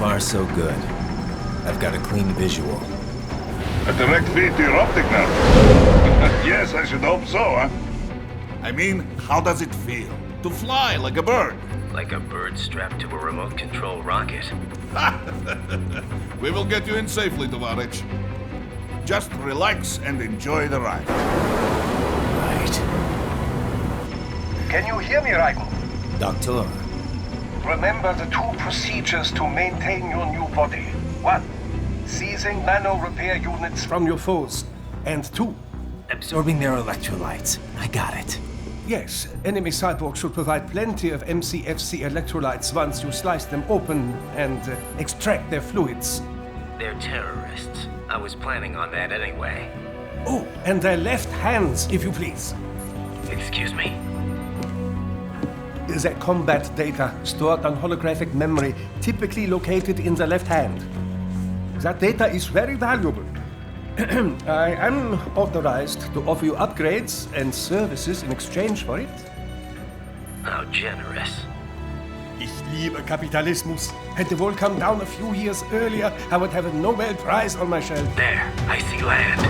far, so good. I've got a clean visual. A direct feed to your optic now. Yes, I should hope so, huh? I mean, how does it feel? To fly like a bird? Like a bird strapped to a remote control rocket. We will get you in safely, Tovarich. Just relax and enjoy the ride. Right. Can you hear me, Raikou? Doctor. Remember the two procedures to maintain your new body. 1. Seizing nano-repair units from your foes. And 2. Absorbing their electrolytes. I got it. Yes, enemy cyborgs should provide plenty of MCFC electrolytes once you slice them open and extract their fluids. They're terrorists. I was planning on that anyway. Oh, and their left hands, if you please. Excuse me? The combat data stored on holographic memory, typically located in the left hand. That data is very valuable. I am authorized to offer you upgrades and services in exchange for it. How generous. Ich liebe Kapitalismus. Had the world come down a few years earlier, I would have a Nobel Prize on my shelf. There, I see land.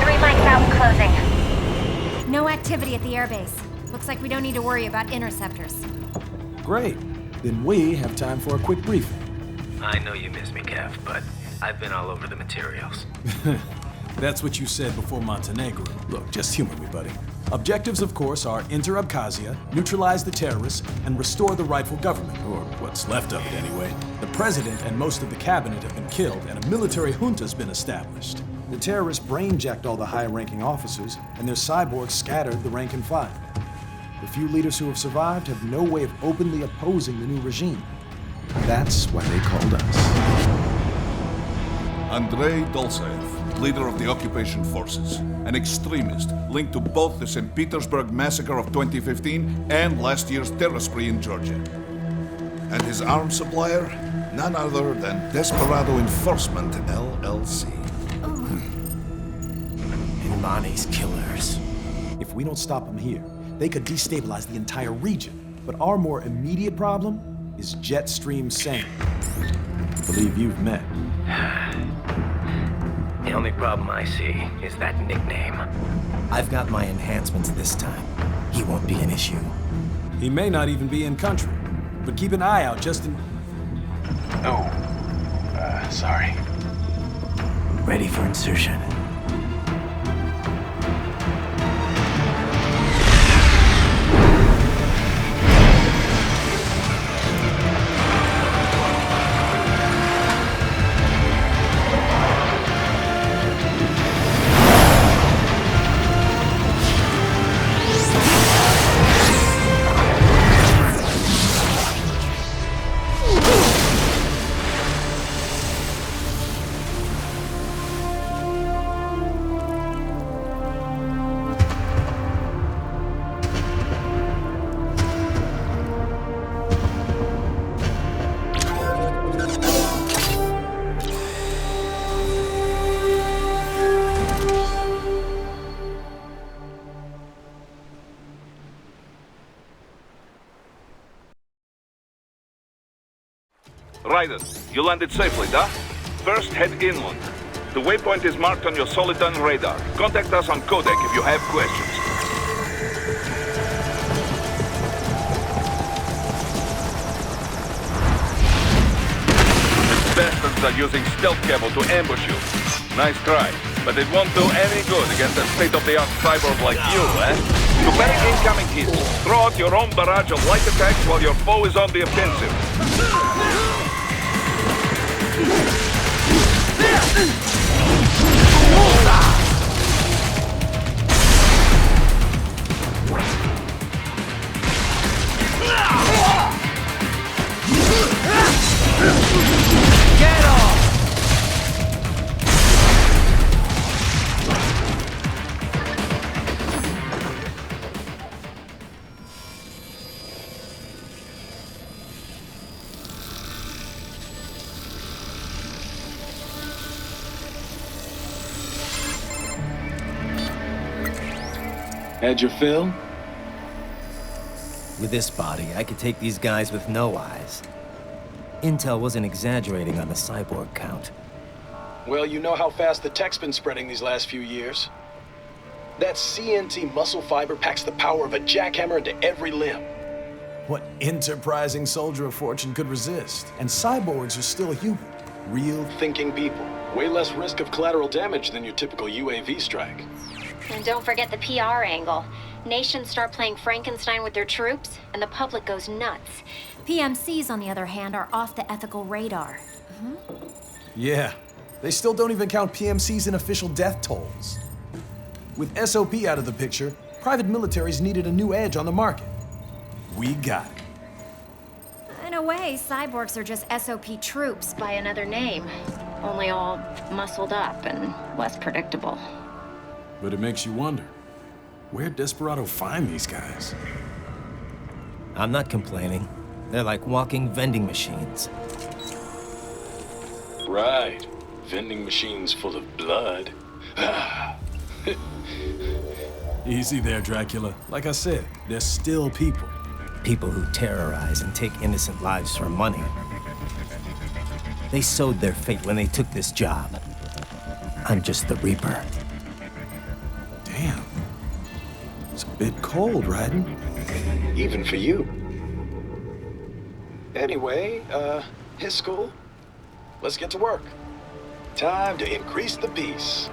3 mics out and closing. No activity at the airbase. Looks like we don't need to worry about interceptors. Great. Then we have time for a quick briefing. I know you miss me, Kev, but I've been all over the materials. That's what you said before Montenegro. Look, just humor me, buddy. Objectives, of course, are enter Abkhazia, neutralize the terrorists, and restore the rightful government, or what's left of it anyway. The president and most of the cabinet have been killed, and a military junta's been established. The terrorists brain-jacked all the high-ranking officers, and their cyborgs scattered the rank and file. The few leaders who have survived have no way of openly opposing the new regime. That's why they called us. Andrei Dolzaev, leader of the occupation forces, an extremist linked to both the St. Petersburg massacre of 2015 and last year's terror spree in Georgia. And his arms supplier, none other than Desperado Enforcement, LLC. Imani's killers. If we don't stop them here, they could destabilize the entire region. But our more immediate problem is Jetstream Sane. I believe you've met. The only problem I see is that nickname. I've got my enhancements this time. He won't be an issue. He may not even be in country, but keep an eye out just in... Oh, sorry. Ready for insertion. Raiden, you landed safely, da? First, head inland. The waypoint is marked on your Soliton radar. Contact us on codec if you have questions. These bastards are using stealth cable to ambush you. Nice try, but it won't do any good against a state-of-the-art cyborg like you, eh? To bank incoming hits, throw out your own barrage of light attacks while your foe is on the offensive. Get off! Had your fill? With this body, I could take these guys with no eyes. Intel wasn't exaggerating on the cyborg count. Well, you know how fast the tech's been spreading these last few years. That CNT muscle fiber packs the power of a jackhammer into every limb. What enterprising soldier of fortune could resist? And cyborgs are still human. Real Thinking people. Way less risk of collateral damage than your typical UAV strike. And don't forget the PR angle. Nations start playing Frankenstein with their troops, and the public goes nuts. PMCs, on the other hand, are off the ethical radar. Yeah, they still don't even count PMCs in official death tolls. With SOP out of the picture, private militaries needed a new edge on the market. We got it. In a way, cyborgs are just SOP troops by another name. Only all muscled up and less predictable. But it makes you wonder, where'd Desperado find these guys? I'm not complaining. They're like walking vending machines. Right. Vending machines full of blood. Easy there, Dracula. Like I said, they're still people. People who terrorize and take innocent lives for money. They sowed their fate when they took this job. I'm just the Reaper. Damn. It's a bit cold, Raiden. Even for you. Anyway, his school. Let's get to work. Time to increase the peace.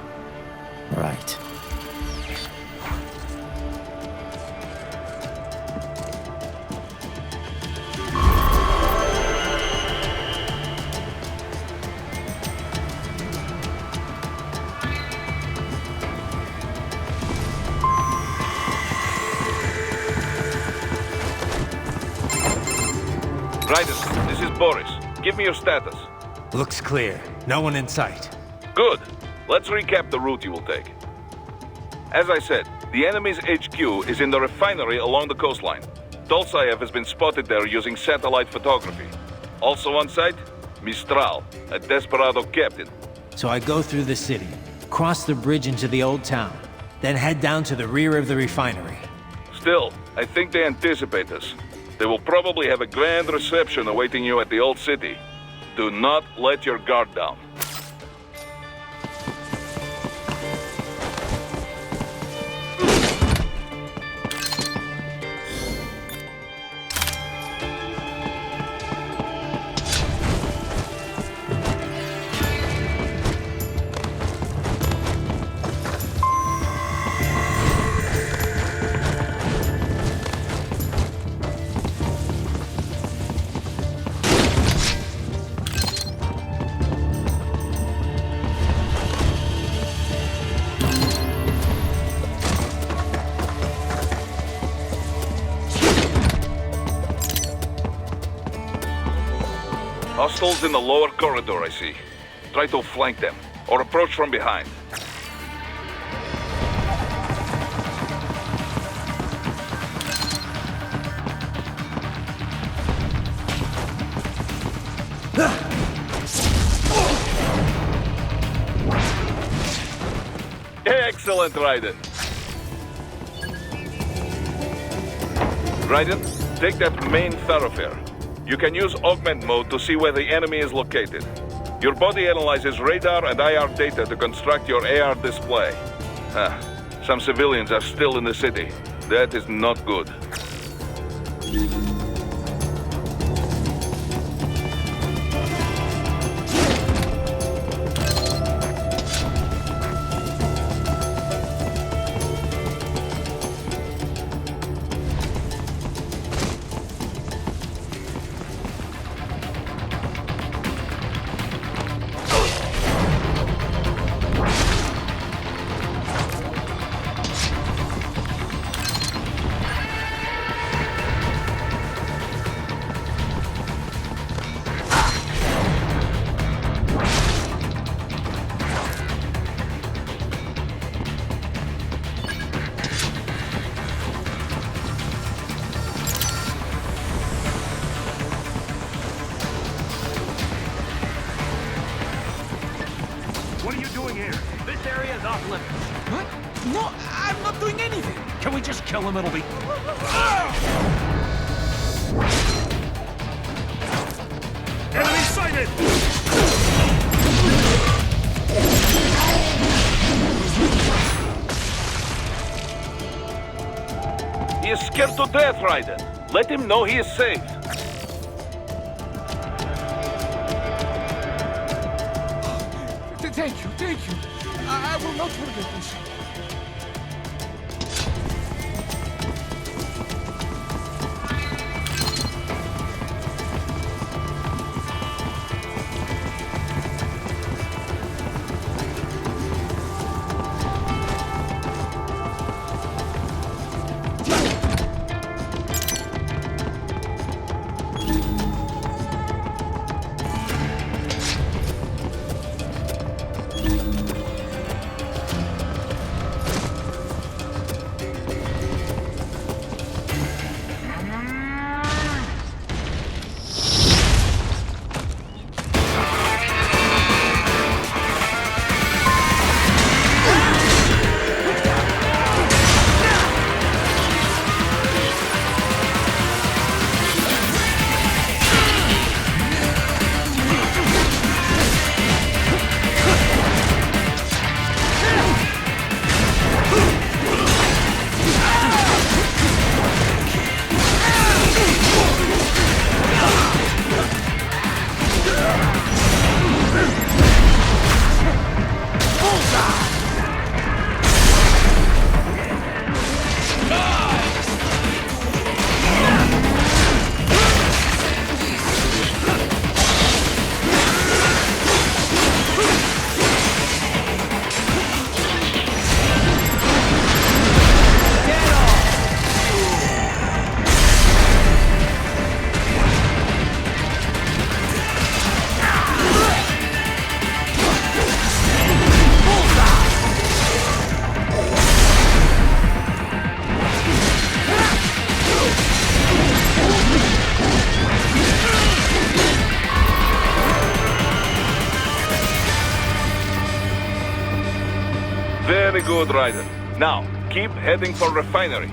Right. Rайдена, this is Boris. Give me your status. Looks clear. No one in sight. Good. Let's recap the route you will take. As I said, the enemy's HQ is in the refinery along the coastline. Dolzaev has been spotted there using satellite photography. Also on site, Mistral, a Desperado captain. So I go through the city, cross the bridge into the old town, then head down to the rear of the refinery. Still, I think they anticipate us. They will probably have a grand reception awaiting you at the old city. Do not let your guard down. Hostiles in the lower corridor, I see. Try to flank them, or approach from behind. Excellent, Raiden. Raiden, take that main thoroughfare. You can use augment mode to see where the enemy is located. Your body analyzes radar and IR data to construct your AR display. Some civilians are still in the city. That is not good. What are you doing here? This area is off limits. What? No, I'm not doing anything. Can we just kill him? It'll be... Enemy sighted! He is scared to death, Rайден. Let him know he is safe. Thank you. I will not forget this. Very good, Rайден. Now, keep heading for refinery.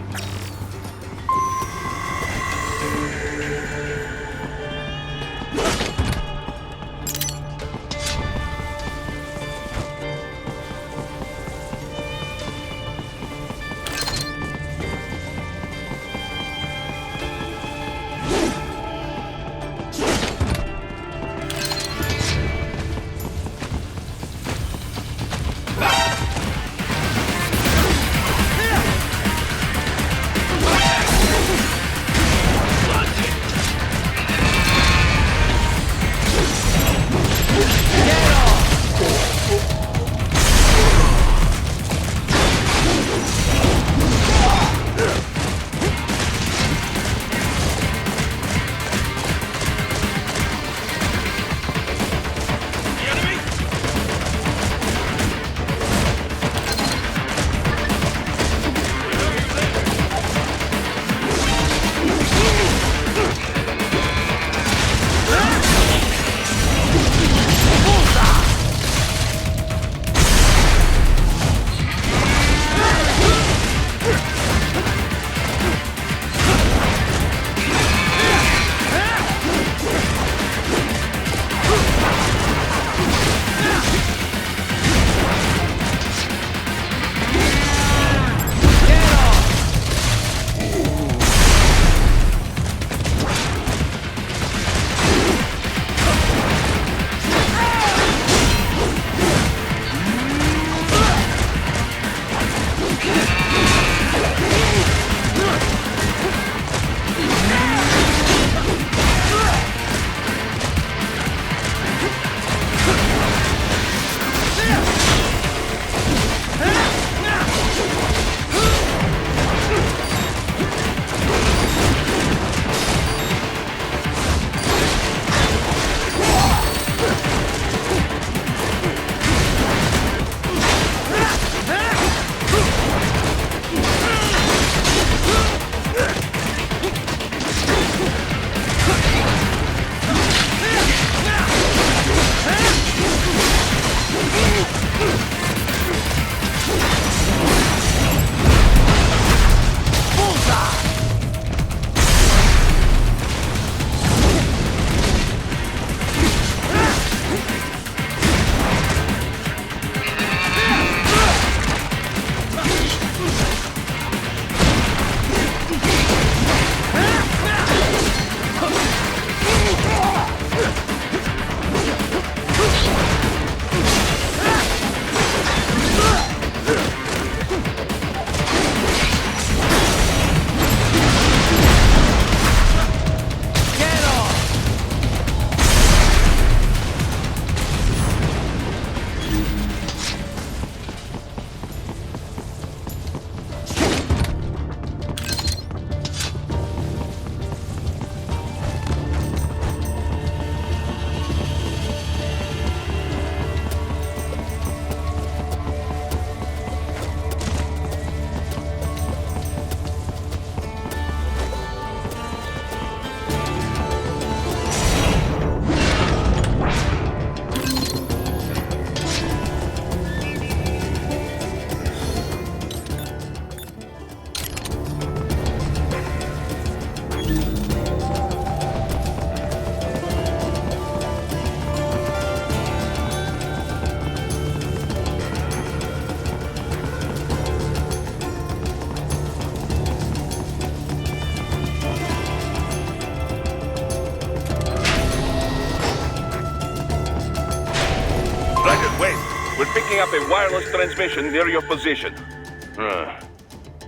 picking up a wireless transmission near your position.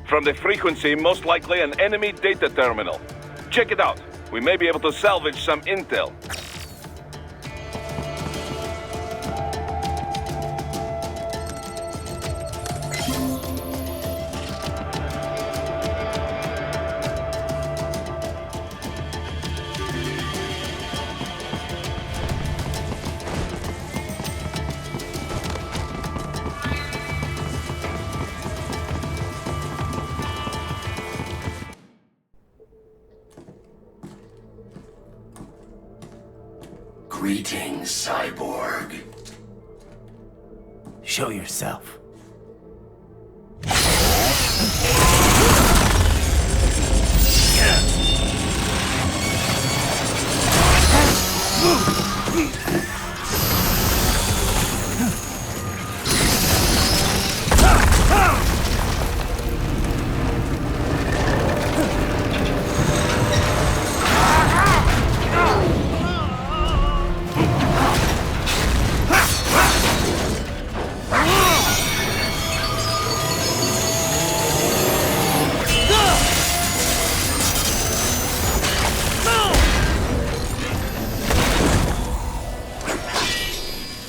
From the frequency, most likely an enemy data terminal. Check it out. We may be able to salvage some intel. Greetings, cyborg. Show yourself.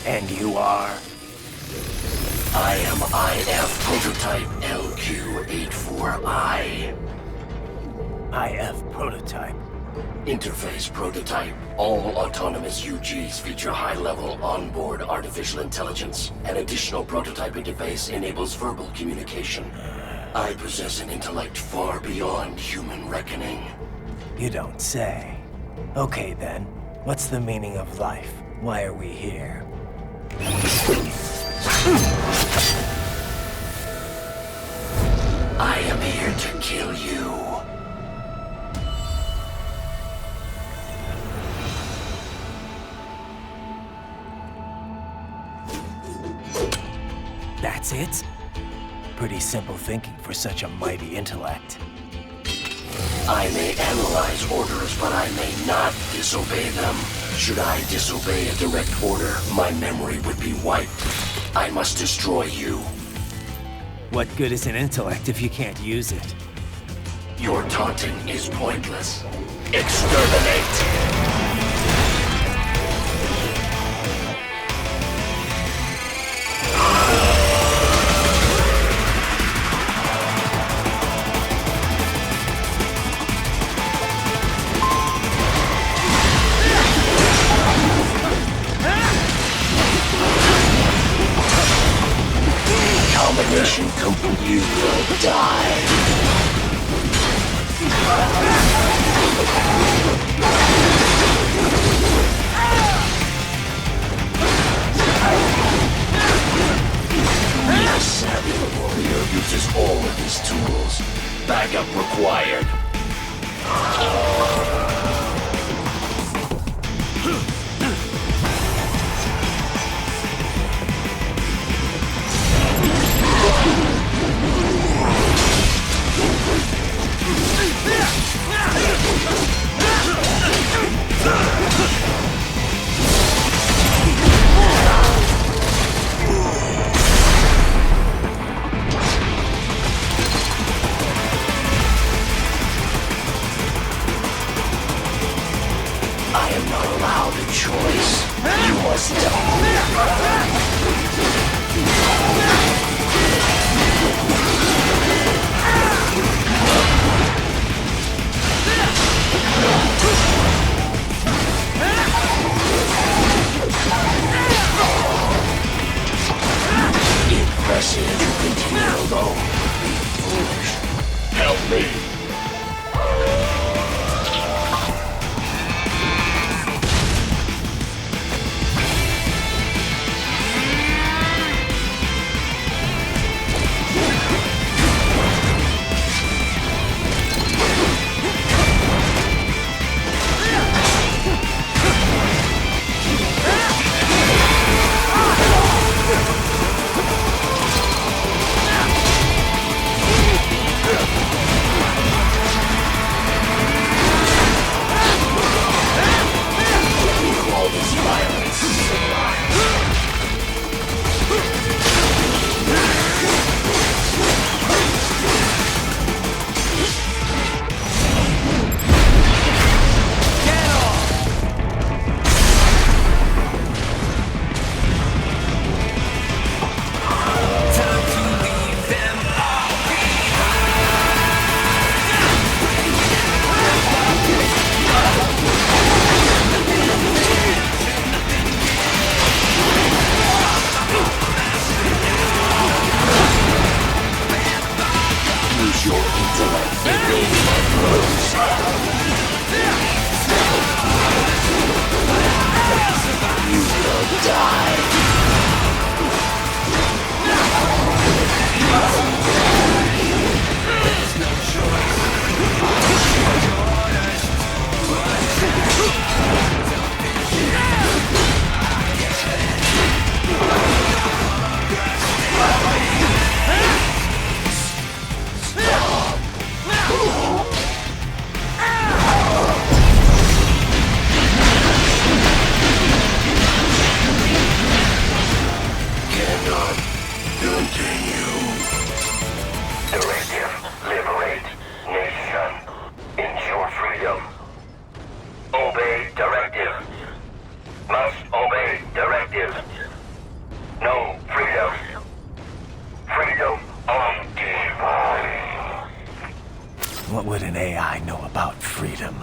And you are? I am IF Prototype LQ84I. IF Prototype. Interface Prototype. All autonomous UGs feature high-level onboard artificial intelligence. An additional prototype interface enables verbal communication. I possess an intellect far beyond human reckoning. You don't say. Okay then, what's the meaning of life? Why are we here? I am here to kill you. That's it? Pretty simple thinking for such a mighty intellect. I may analyze orders, but I may not disobey them. Should I disobey a direct order, my memory would be wiped. I must destroy you. What good is an intellect if you can't use it? Your taunting is pointless. Exterminate! Combination complete, you will die. The savvy warrior uses all of his tools. Backup required. an AI know about freedom?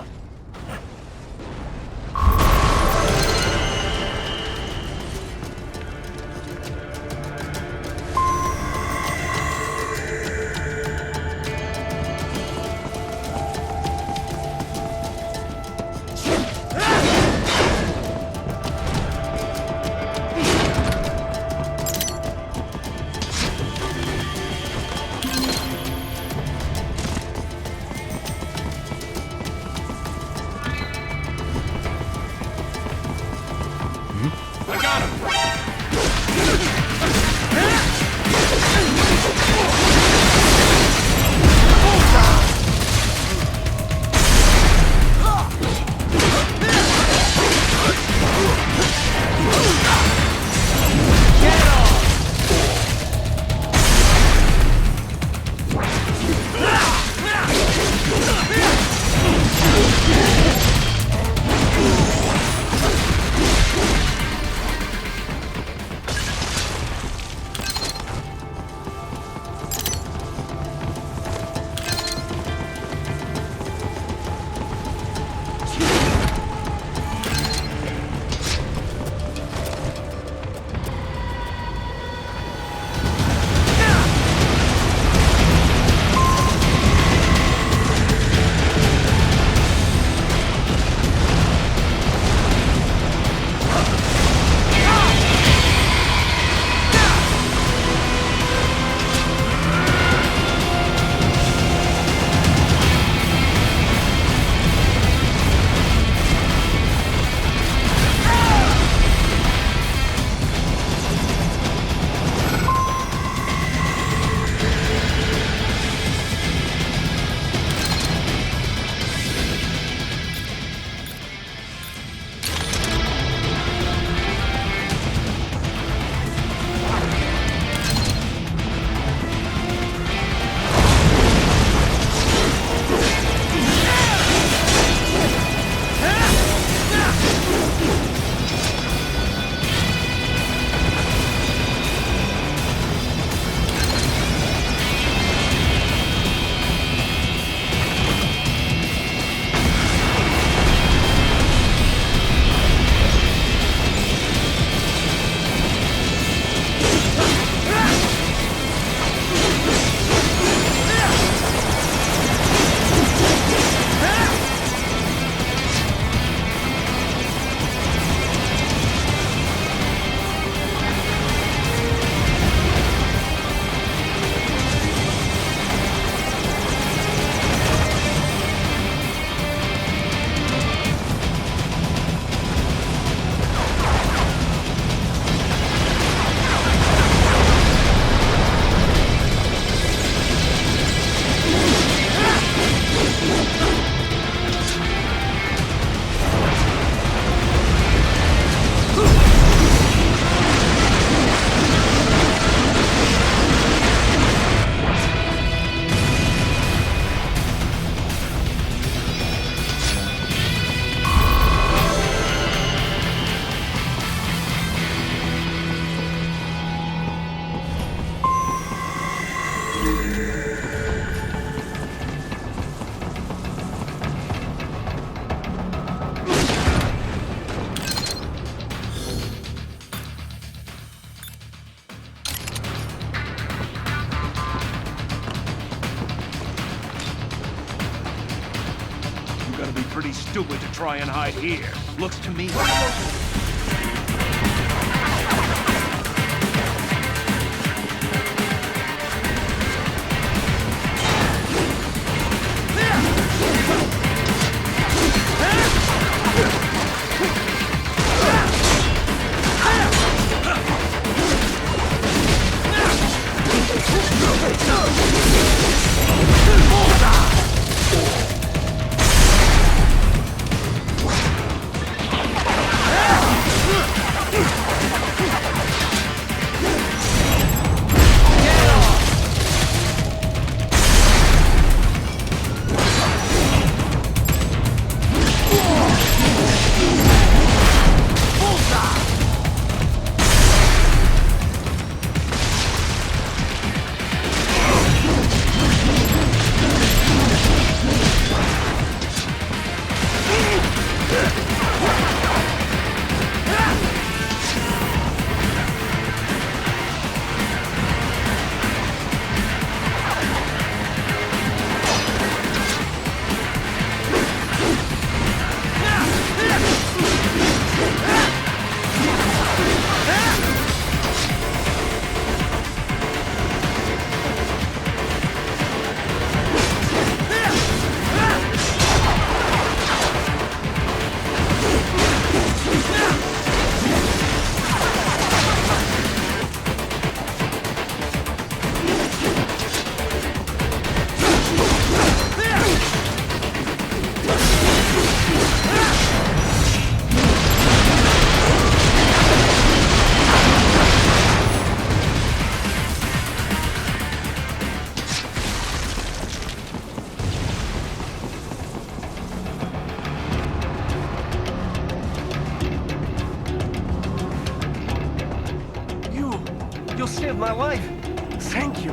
Pretty stupid to try and hide here. Looks to me You saved my life. Thank you.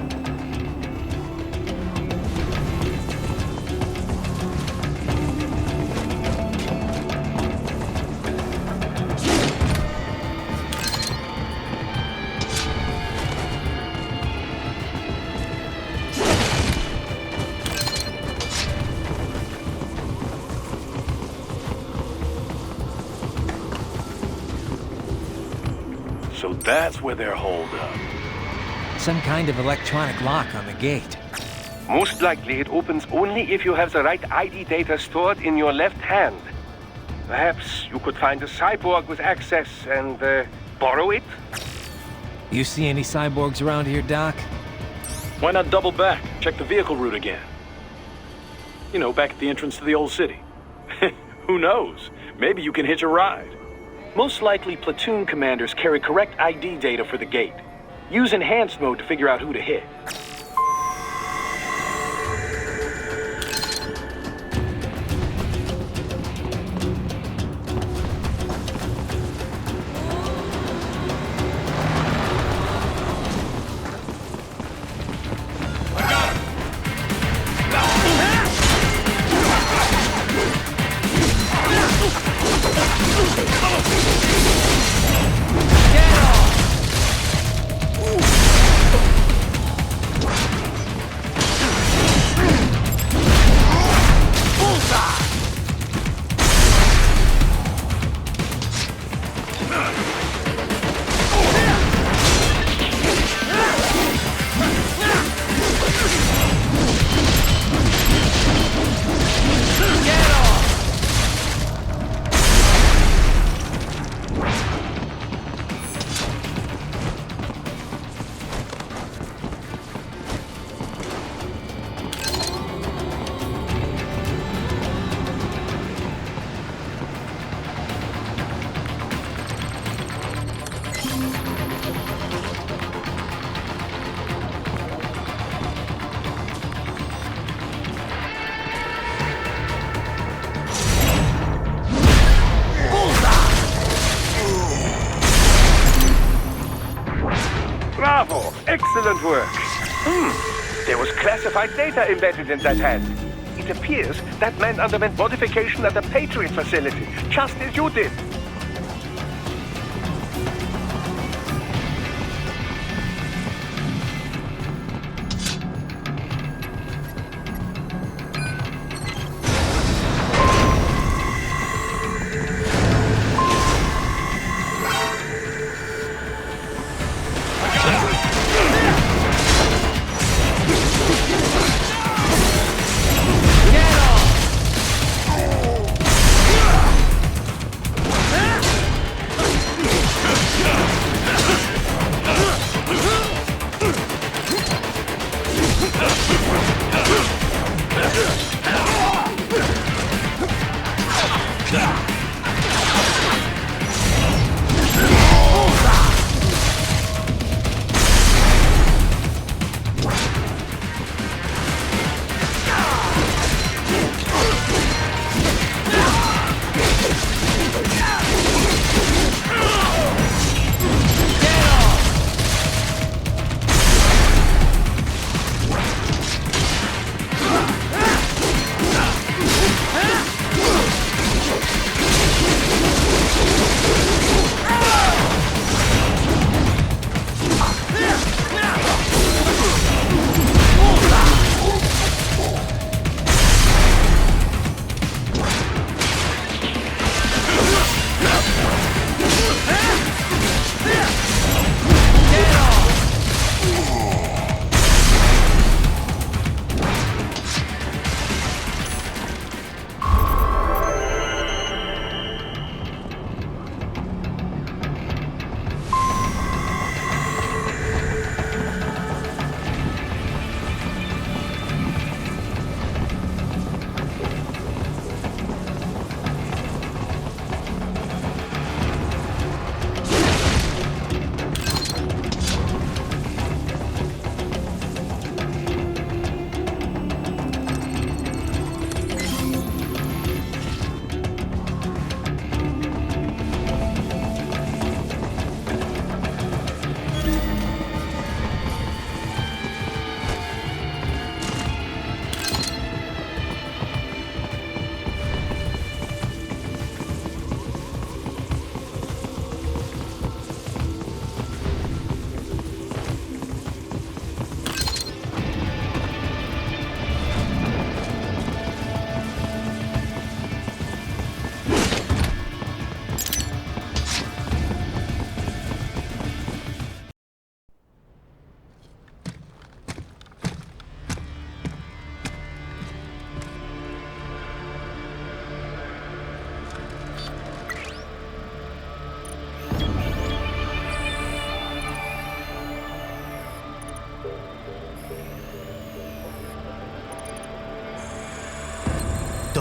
So that's where they're holed up. Some kind of electronic lock on the gate. Most likely it opens only if you have the right ID data stored in your left hand. Perhaps you could find a cyborg with access and borrow it? You see any cyborgs around here, Doc? Why not double back? Check the vehicle route again. You know, back at the entrance to the old city. Who knows? Maybe you can hitch a ride. Most likely, platoon commanders carry correct ID data for the gate. Use enhanced mode to figure out who to hit. Bravo! Excellent work. There was classified data embedded in that hand. It appears that man underwent modification at the Patriots facility, just as you did.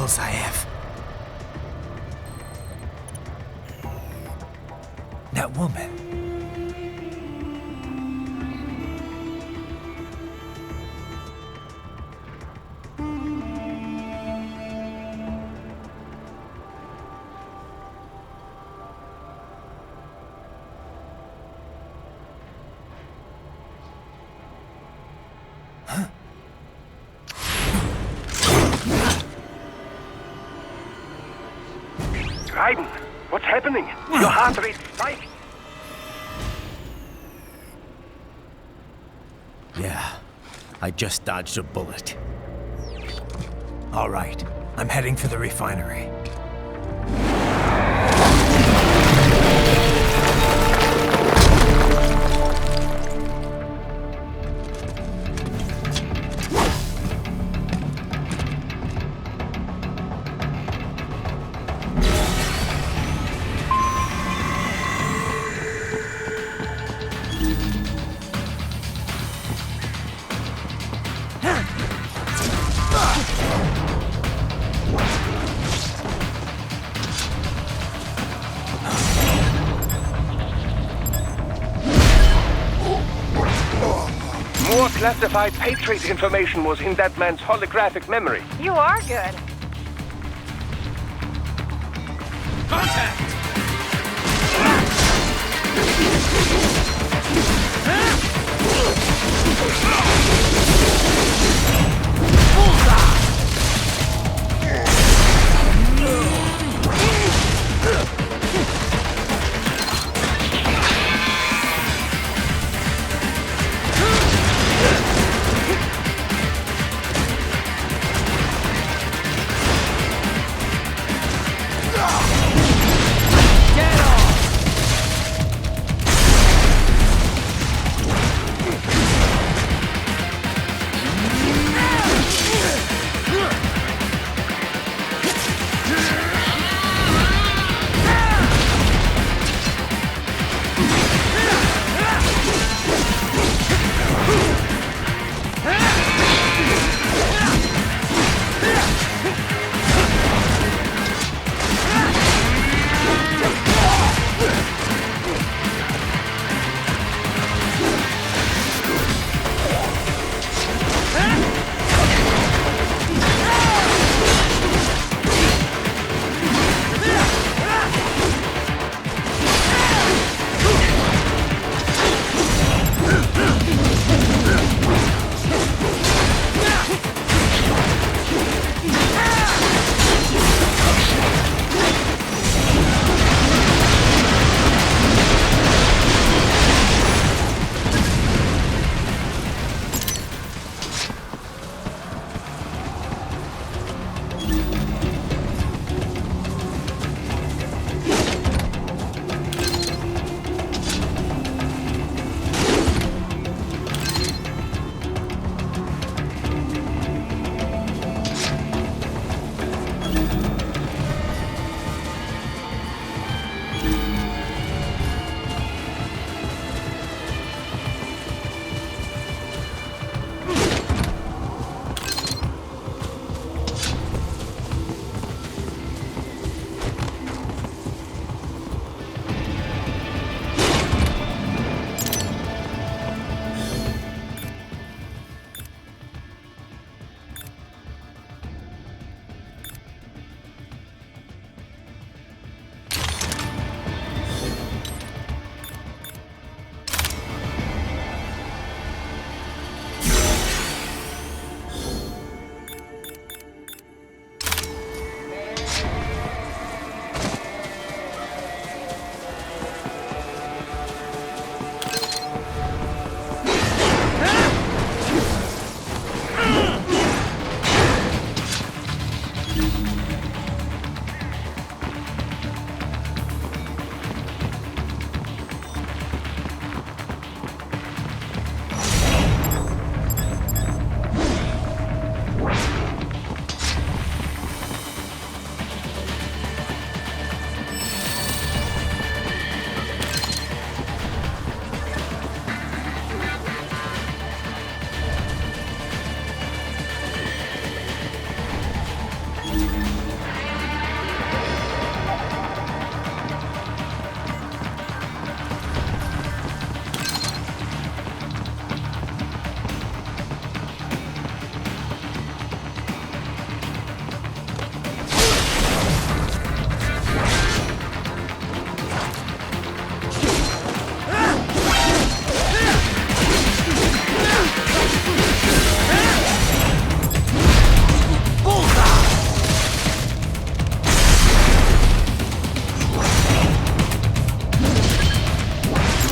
Dolzaev. That woman. Raiden, what's happening? Your heart rate spiked. Yeah, I just dodged a bullet. All right, I'm heading for the refinery. More classified Patriot information was in that man's holographic memory. You are good. Contact!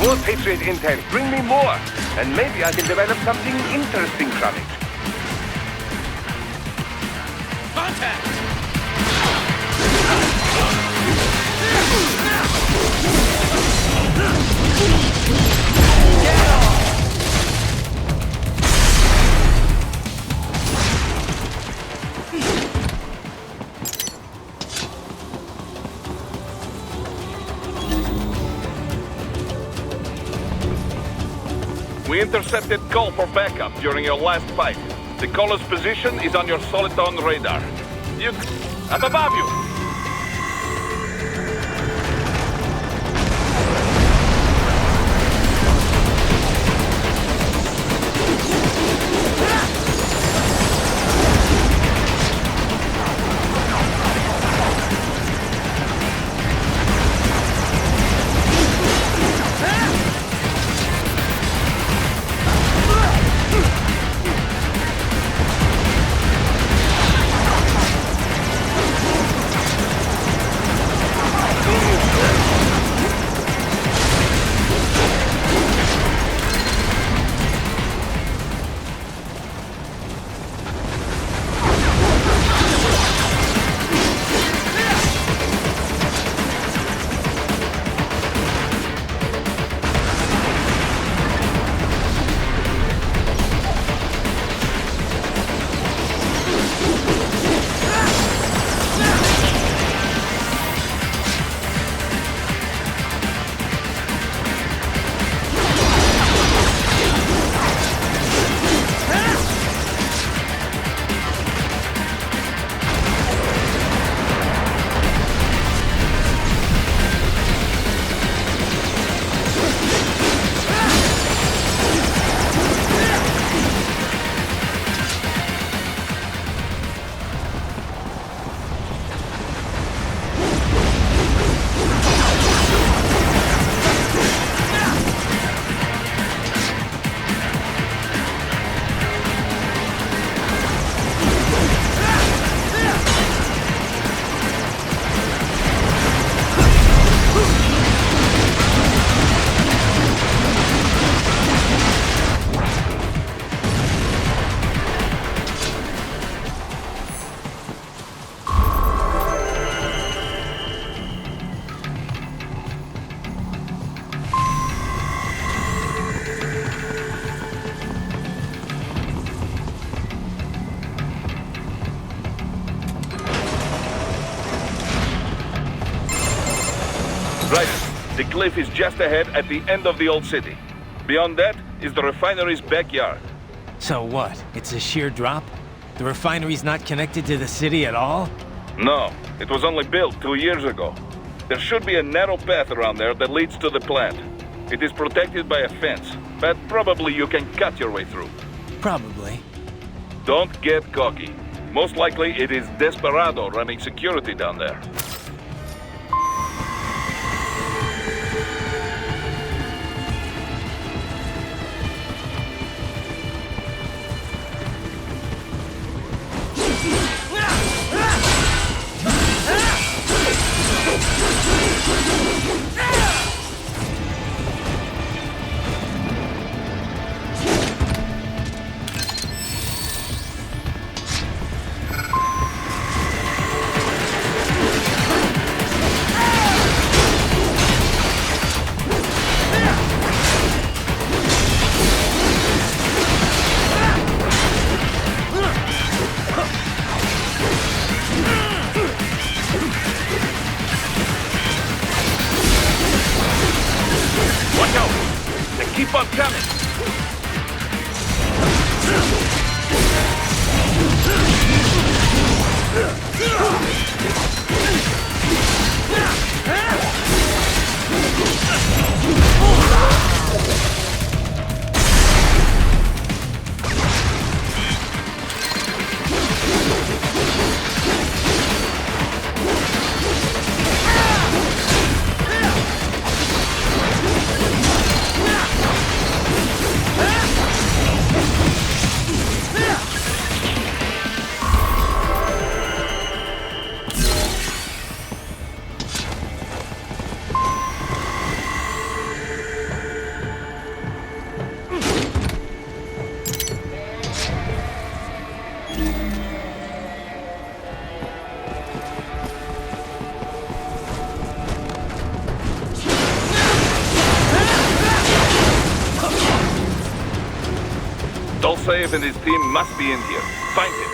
More Patriot intel. Bring me more. And maybe I can develop something interesting from it. Contact! Get off! We intercepted call for backup during your last fight. The caller's position is on your Soliton radar. I'm above you! The cliff is just ahead at the end of the old city. Beyond that is the refinery's backyard. So what? It's a sheer drop? The refinery's not connected to the city at all? No, it was only built 2 years ago. There should be a narrow path around there that leads to the plant. It is protected by a fence, but probably you can cut your way through. Probably. Don't get cocky. Most likely it is Desperado running security down there. Keep on coming! Dolsaev and his team must be in here. Find him.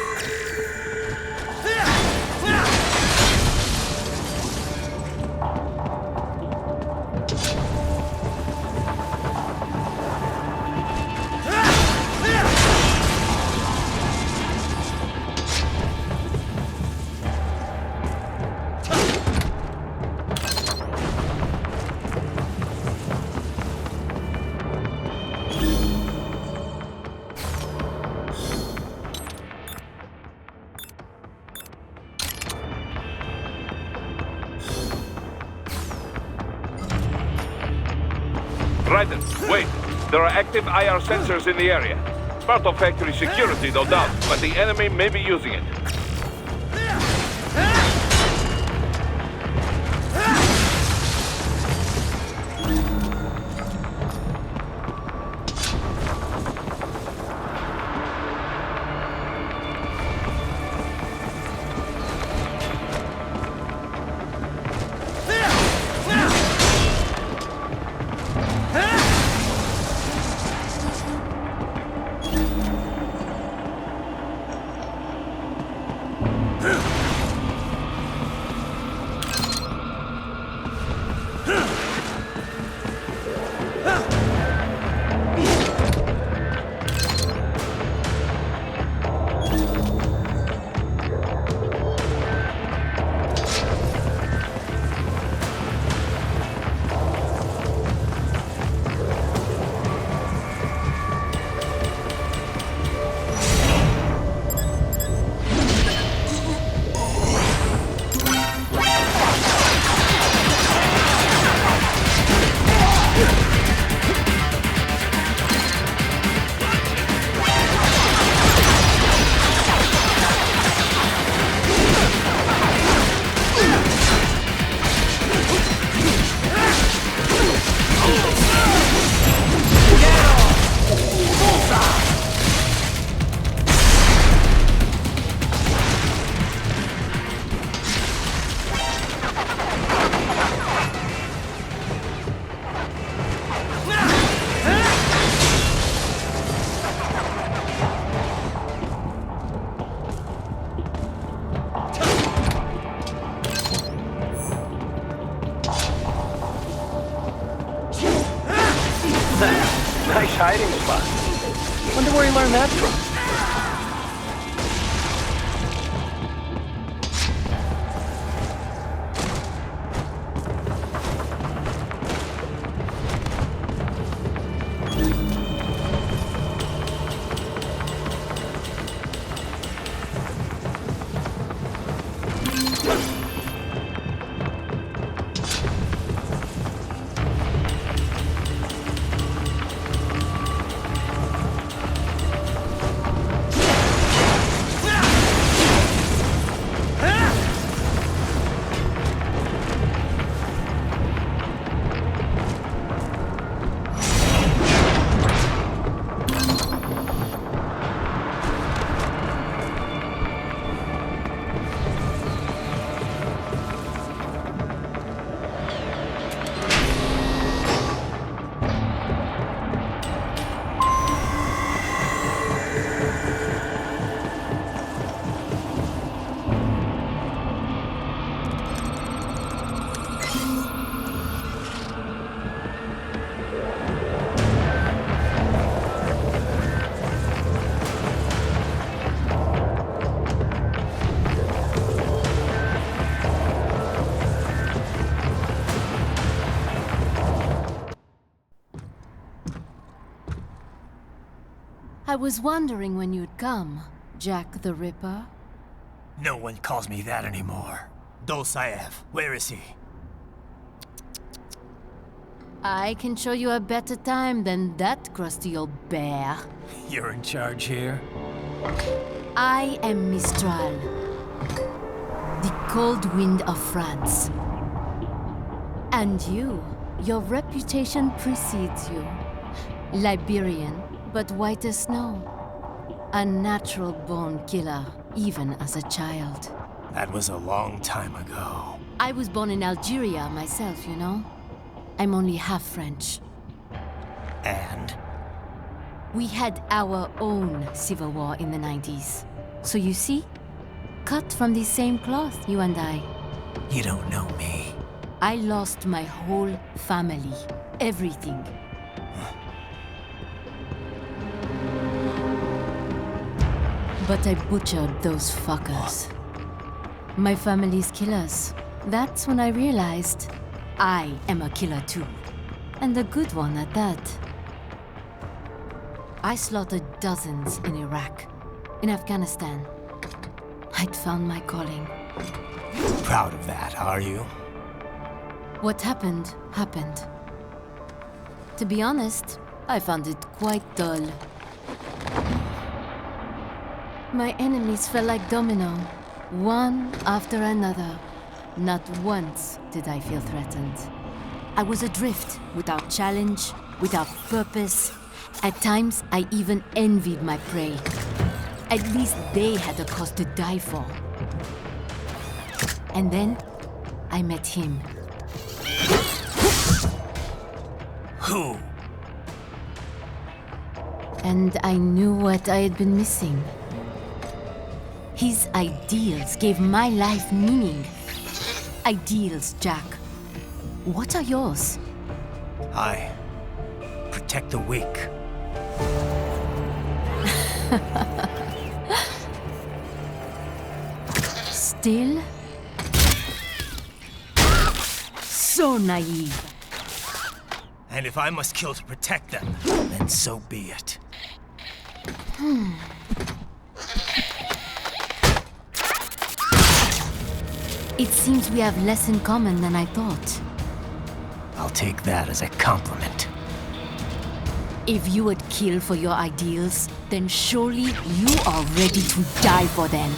Rайден, wait. There are active IR sensors in the area. Part of factory security, no doubt, but the enemy may be using it. Nice hiding spot. Wonder where he learned that from. I was wondering when you'd come, Jack the Ripper. No one calls me that anymore. Dolsaev, where is he? I can show you a better time than that crusty old bear. You're in charge here? I am Mistral, the cold wind of France. And your reputation precedes you. Liberian, but white as snow. A natural-born killer, even as a child. That was a long time ago. I was born in Algeria myself, you know. I'm only half French. And? We had our own civil war in the 90s. So you see, cut from the same cloth, you and I. You don't know me. I lost my whole family, everything. But I butchered those fuckers. My family's killers. That's when I realized I am a killer too. And a good one at that. I slaughtered dozens in Iraq, in Afghanistan. I'd found my calling. Proud of that, are you? What happened, happened. To be honest, I found it quite dull. My enemies fell like domino, one after another. Not once did I feel threatened. I was adrift, without challenge, without purpose. At times, I even envied my prey. At least they had a cause to die for. And then, I met him. Who? And I knew what I had been missing. His ideals gave my life meaning. Ideals, Jack. What are yours? I protect the weak. Still? So naive. And if I must kill to protect them, then so be it. It seems we have less in common than I thought. I'll take that as a compliment. If you would kill for your ideals, then surely you are ready to die for them.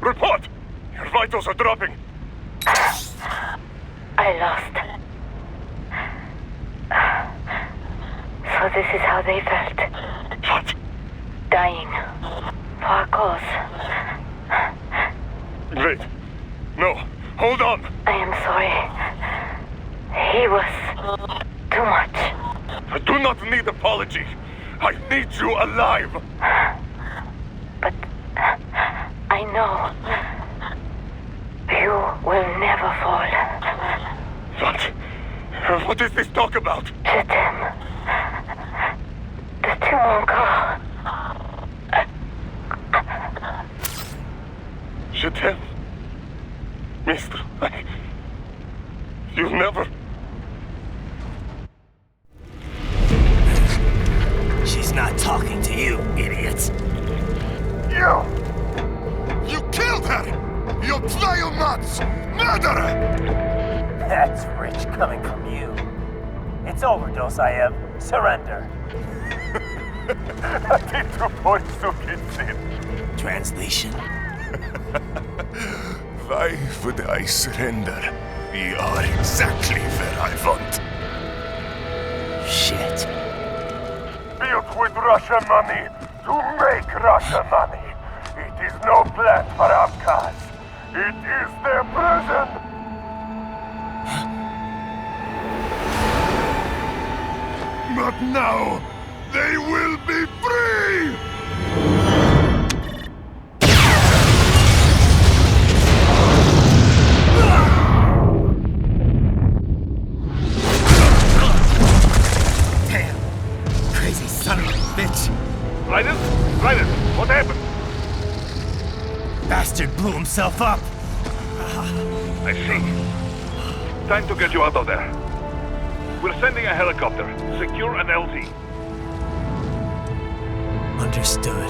Report! Your vitals are dropping. I lost. So this is how they felt. What? Dying. For a cause. Wait. No. Hold on. I am sorry. He was too much. I do not need apology. I need you alive. But I know you will never fall. What? What is this talk about? Je t'aime. De tout mon corps. Je t'aime. Mister, you'll never... She's not talking to you, idiots. You! You killed her! You vile nuts! Murderer! That's rich coming from you. It's overdose, I have. Surrender. Translation? Why would I surrender? We are exactly where I want. Shit. Built with Russian money to make Russian money. It is no plan for outcasts. It is their prison. But now, they will be free! Damn! Crazy son of a bitch! Rайден? Rайден, what happened? Bastard blew himself up! I see. Time to get you out of there. We're sending a helicopter. Secure an LZ. Understood.